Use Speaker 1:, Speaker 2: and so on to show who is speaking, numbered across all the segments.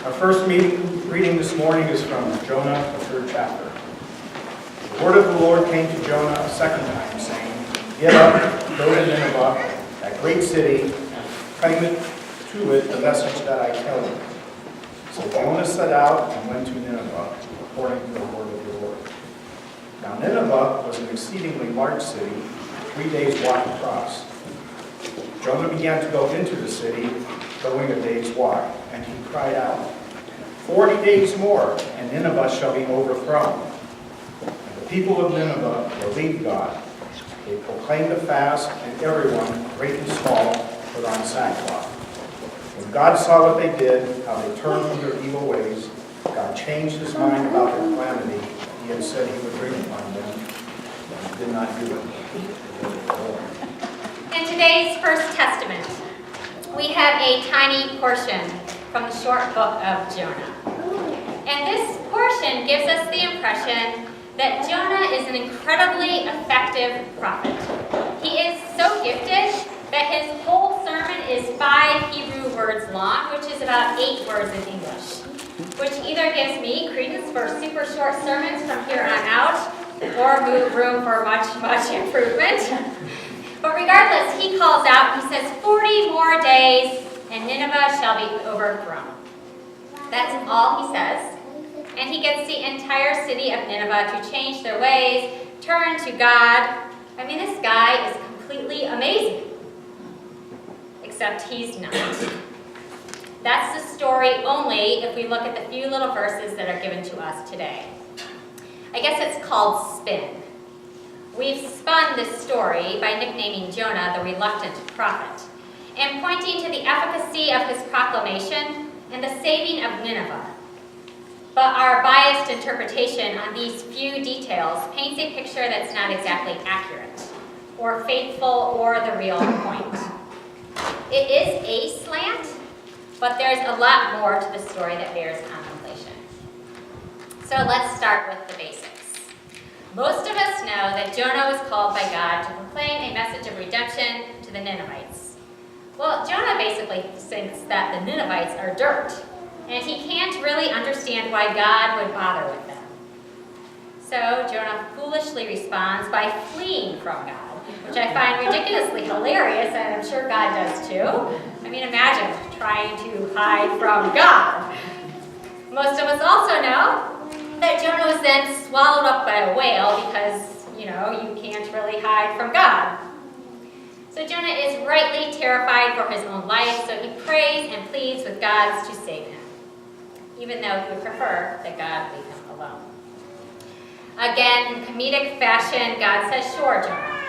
Speaker 1: Our first reading this morning is from Jonah, the 3rd chapter. The word of the Lord came to Jonah a second time, saying, "Get up, go to Nineveh, that great city, and proclaim to it the message that I tell you." So Jonah set out and went to Nineveh, according to the word of the Lord. Now Nineveh was an exceedingly large city, 3 days' walk across. Jonah began to go into the city, going a day's walk, and he cried out, 40 days more, and Nineveh shall be overthrown. And the people of Nineveh believed God. They proclaimed a fast, and everyone, great and small, put on sackcloth. When God saw what they did, how they turned from their evil ways, God changed his mind about their calamity. He had said he would bring upon them, but he did not do it.
Speaker 2: In today's First Testament, we have a tiny portion from the short book of Jonah. And this portion gives us the impression that Jonah is an incredibly effective prophet. He is so gifted that his whole sermon is 5 Hebrew words long, which is about 8 words in English, which either gives me credence for super short sermons from here on out, or room for much, much improvement. But regardless, he calls out, he says, 40 more days, and Nineveh shall be overthrown. That's all he says. And he gets the entire city of Nineveh to change their ways, turn to God. I mean, this guy is completely amazing. Except he's not. That's the story only if we look at the few little verses that are given to us today. I guess it's called spin. We've spun this story by nicknaming Jonah the reluctant prophet and pointing to the efficacy of his proclamation and the saving of Nineveh. But our biased interpretation on these few details paints a picture that's not exactly accurate or faithful or the real point. It is a slant, but there's a lot more to the story that bears contemplation. So let's start with the basics. Most of us know that Jonah was called by God to proclaim a message of redemption to the Ninevites. Well, Jonah basically thinks that the Ninevites are dirt, and he can't really understand why God would bother with them. So Jonah foolishly responds by fleeing from God, which I find ridiculously hilarious, and I'm sure God does too. I mean, imagine trying to hide from God. Most of us also know that Jonah was then swallowed up by a whale because, you can't really hide from God. So Jonah is rightly terrified for his own life, so he prays and pleads with God to save him, even though he would prefer that God leave him alone. Again, in comedic fashion, God says, "Sure, Jonah,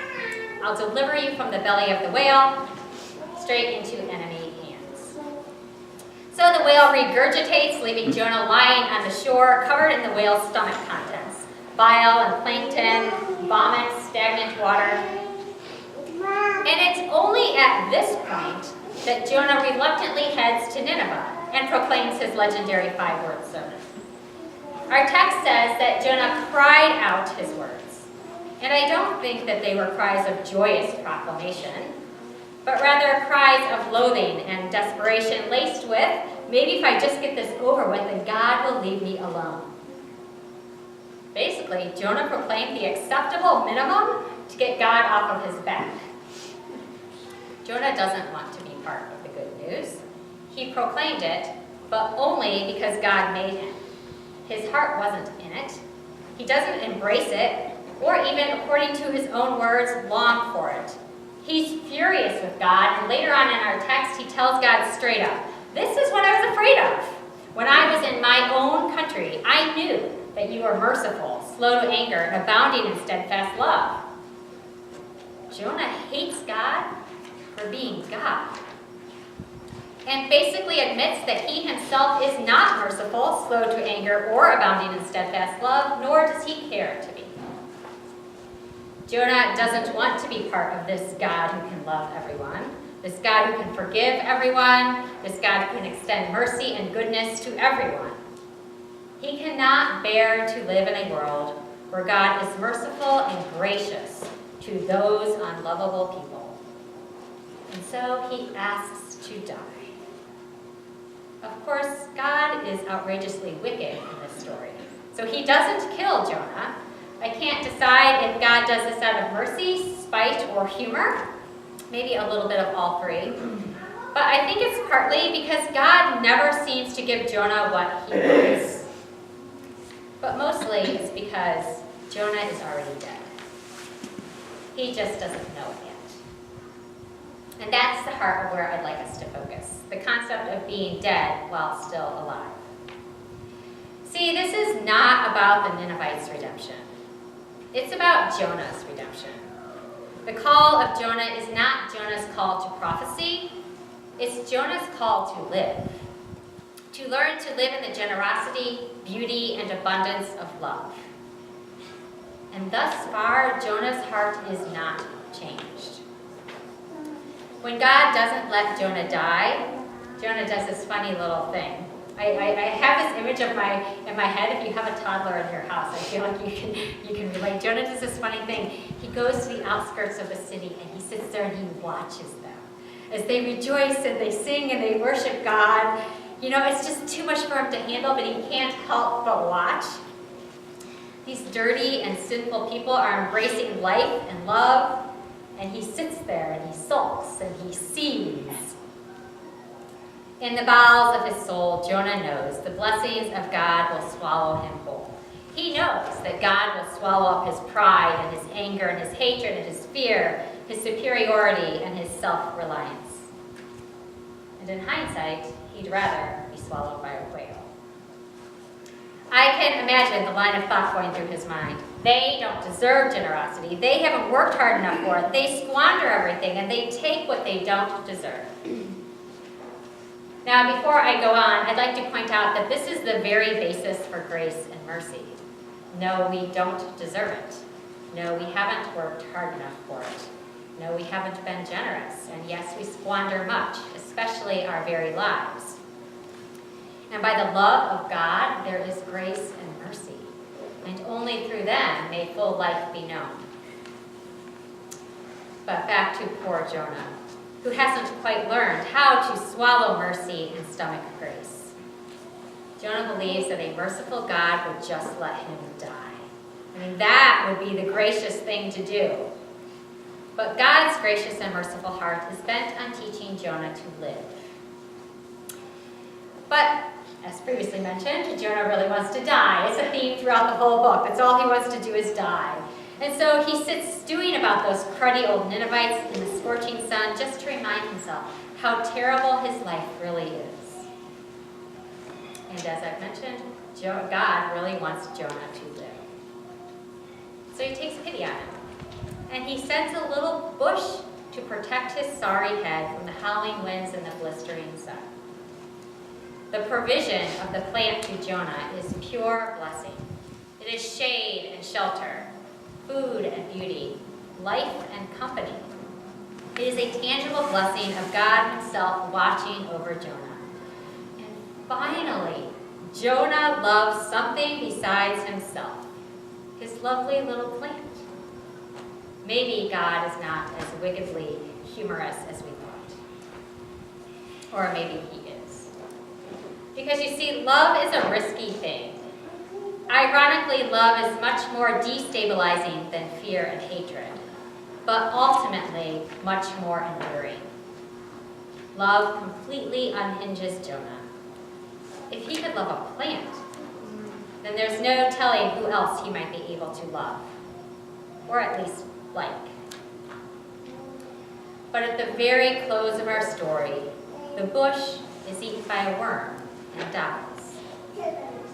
Speaker 2: I'll deliver you from the belly of the whale straight into enemy hands." So the whale regurgitates, leaving Jonah lying on the shore, covered in the whale's stomach contents: bile and plankton, vomit, stagnant water. And it's only at this point that Jonah reluctantly heads to Nineveh and proclaims his legendary 5-word sermon. Our text says that Jonah cried out his words. And I don't think that they were cries of joyous proclamation, but rather cries of loathing and desperation laced with, maybe if I just get this over with, then God will leave me alone. Basically, Jonah proclaimed the acceptable minimum to get God off of his back. Jonah doesn't want to be part of the good news. He proclaimed it, but only because God made him. His heart wasn't in it. He doesn't embrace it, or even, according to his own words, long for it. He's furious with God, and later on in our text, he tells God straight up, "This is what I was afraid of. When I was in my own country, I knew that you were merciful, slow to anger, and abounding in steadfast love." Jonah hates God for being God, and basically admits that he himself is not merciful, slow to anger, or abounding in steadfast love, nor does he care to be. Jonah doesn't want to be part of this God who can love everyone, this God who can forgive everyone, this God who can extend mercy and goodness to everyone. He cannot bear to live in a world where God is merciful and gracious to those unlovable people. And so he asks to die. Of Of course, God is outrageously wicked in this story. So he doesn't kill Jonah. I can't decide if God does this out of mercy, spite, or humor. Maybe a little bit of all three. But I think it's partly because God never seems to give Jonah what he wants. But mostly it's because Jonah is already dead. He just doesn't know it yet. And that's the heart of where I'd like us to focus. The concept of being dead while still alive. See, this is not about the Ninevites' redemption. It's about Jonah's redemption. The call of Jonah is not Jonah's call to prophecy. It's Jonah's call to live. To learn to live in the generosity, beauty, and abundance of love. And thus far, Jonah's heart is not changed. When God doesn't let Jonah die, Jonah does this funny little thing. I have this image in my head. If you have a toddler in your house, I feel like you can relate. Jonah does this funny thing. He goes to the outskirts of the city and he sits there and he watches them as they rejoice and they sing and they worship God. You know, it's just too much for him to handle, but he can't help but watch. These dirty and sinful people are embracing life and love, and he sits there and he sulks and he sees. In the bowels of his soul, Jonah knows the blessings of God will swallow him whole. He knows that God will swallow up his pride and his anger and his hatred and his fear, his superiority and his self-reliance. And in hindsight, he'd rather be swallowed by a whale. I can imagine the line of thought going through his mind. They don't deserve generosity. They haven't worked hard enough for it. They squander everything, and they take what they don't deserve. Now, before I go on, I'd like to point out that this is the very basis for grace and mercy. No, we don't deserve it. No, we haven't worked hard enough for it. No, we haven't been generous. And yes, we squander much, especially our very lives. And by the love of God, there is grace and mercy. And only through them may full life be known. But back to poor Jonah, who hasn't quite learned how to swallow mercy and stomach grace. Jonah believes that a merciful God would just let him die. I mean, that would be the gracious thing to do. But God's gracious and merciful heart is bent on teaching Jonah to live. But, as previously mentioned, Jonah really wants to die. It's a theme throughout the whole book. That's all he wants to do is die. And so he sits stewing about those cruddy old Ninevites in the scorching sun just to remind himself how terrible his life really is. And as I've mentioned, God really wants Jonah to live. So he takes pity on him. And he sends a little bush to protect his sorry head from the howling winds and the blistering sun. The provision of the plant to Jonah is pure blessing. It is shade and shelter, food and beauty, life and company. It is a tangible blessing of God himself watching over Jonah. And finally, Jonah loves something besides himself, his lovely little plant. Maybe God is not as wickedly humorous as we thought. Or maybe he is. Because you see, love is a risky thing. Ironically, love is much more destabilizing than fear and hatred, but ultimately much more enduring. Love completely unhinges Jonah. If he could love a plant, then there's no telling who else he might be able to love, or at least like. But at the very close of our story, the bush is eaten by a worm and dies.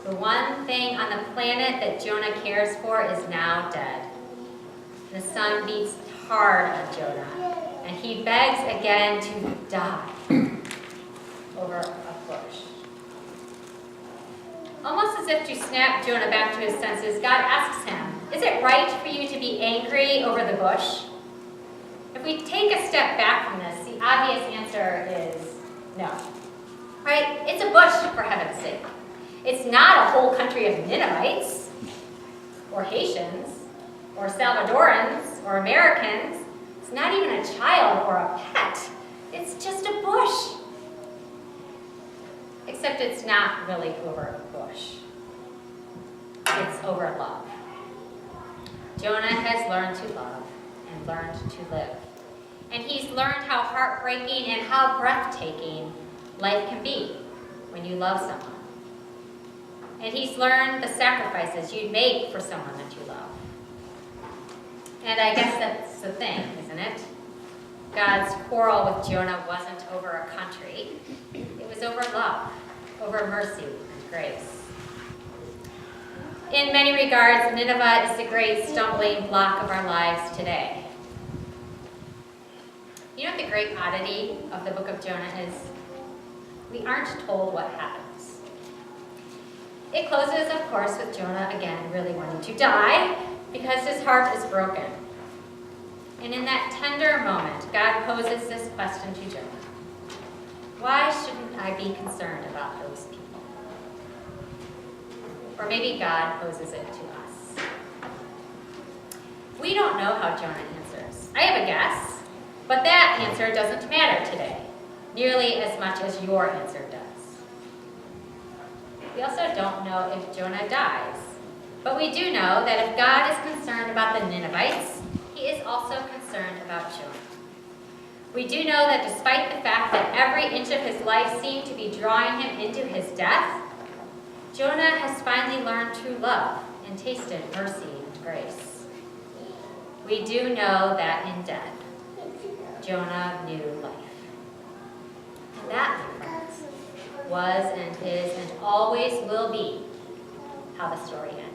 Speaker 2: The one thing on the planet that Jonah cares for is now dead. The sun beats hard on Jonah, and he begs again to die over a bush. Almost as if to snap Jonah back to his senses, God asks him, is it right for you to be angry over the bush? If we take a step back from this, the obvious answer is no. Right? It's a bush, for heaven's sake. It's not a whole country of Ninevites, or Haitians, or Salvadorans, or Americans. It's not even a child or a pet. It's just a bush. except it's not really over a bush. It's over love. Jonah has learned to love and learned to live. And he's learned how heartbreaking and how breathtaking life can be when you love someone. And he's learned the sacrifices you'd make for someone that you love. And I guess that's the thing, isn't it? God's quarrel with Jonah wasn't over a country. It was over love, over mercy and grace. In many regards, Nineveh is the great stumbling block of our lives today. You know what the great oddity of the book of Jonah is? We aren't told what happens. It closes, of course, with Jonah again really wanting to die because his heart is broken. And in that tender moment, God poses this question to Jonah. Why shouldn't I be concerned about those people? Or maybe God poses it to us. We don't know how Jonah answers. I have a guess, but that answer doesn't matter today, nearly as much as your answer does. We also don't know if Jonah dies, but we do know that if God is concerned about the Ninevites, he is also concerned about Jonah. We do know that despite the fact that every inch of his life seemed to be drawing him into his death, Jonah has finally learned true love and tasted mercy and grace. We do know that in death, Jonah knew life. And that, my friends, was and is and always will be how the story ends.